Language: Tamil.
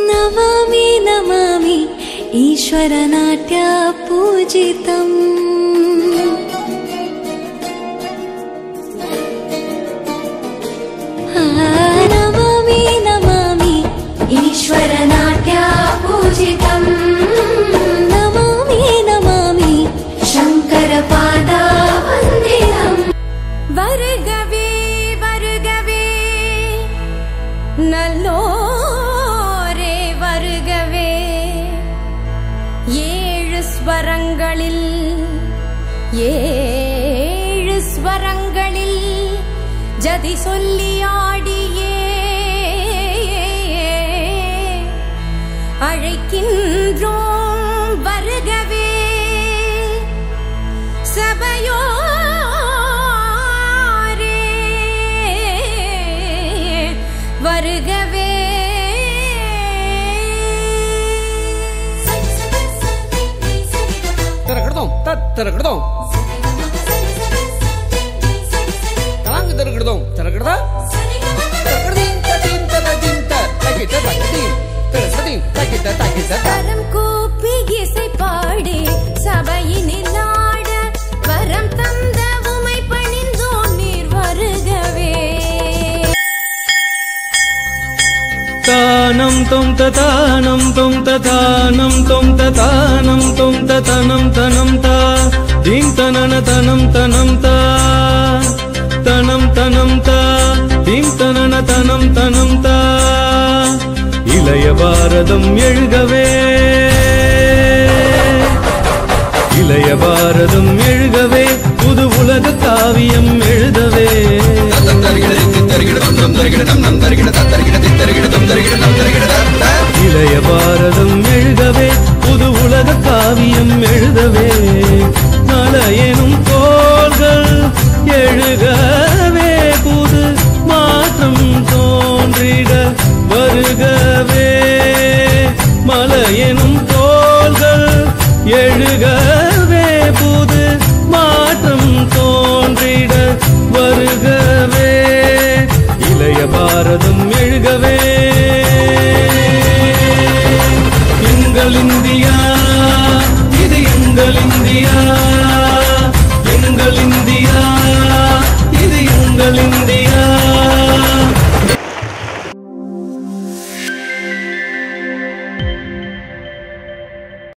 नमामि नमामि ईश्वर नाट्य पूजितम् नमामि नमामि ईश्वर नाट्य पूजितम् नमामि नमामि शंकर पादा वंदितम् वर्गवे वर्गवे नल्लो ஏழு ஸ்வரங்களில் ஜதி சொல்லி ஆடியே அழைக்கின்றோம் வருகவே சபையோரே வருகவே தரகடதோம் தலாங்கு தரகடதோம் தரகடதா தரகடதீன் ததீன் ததீன் தகிட்ட தகதீன் தரசதீன் தகிட்ட தகிட்ட கரம் கூப்பி இசை பாடி சபையினில் ஆட வரம் தந்த உமை பணிந்தோம் நீர் வருகவே தானம் தொம் ததானம் தொம் ததானம் தொம் ததானம் தொம் ததனம் தனம் தா தீம் தனன தனம் தனம் தா தனம் தனம் தா தீம் தனன தனம் தனம் தா இளைய பாரதம் எழுகவே இளைய பாரதம் எழுகவே புது உலக காவியம் எழுதவே இளைய பாரதம் எழுதவே புது உலக காவியம் எழுதவே மலையெனும் கோள்கள் எழுகவே புது மாற்றம் தோன்றிட வருகவே மலையெனும் கோள்கள் எழுகவே புது மாற்றம் தோன்றிட வருகவே இளைய பாரதம் எழுகவே எங்கள் இந்தியா இது எங்கள் இந்தியா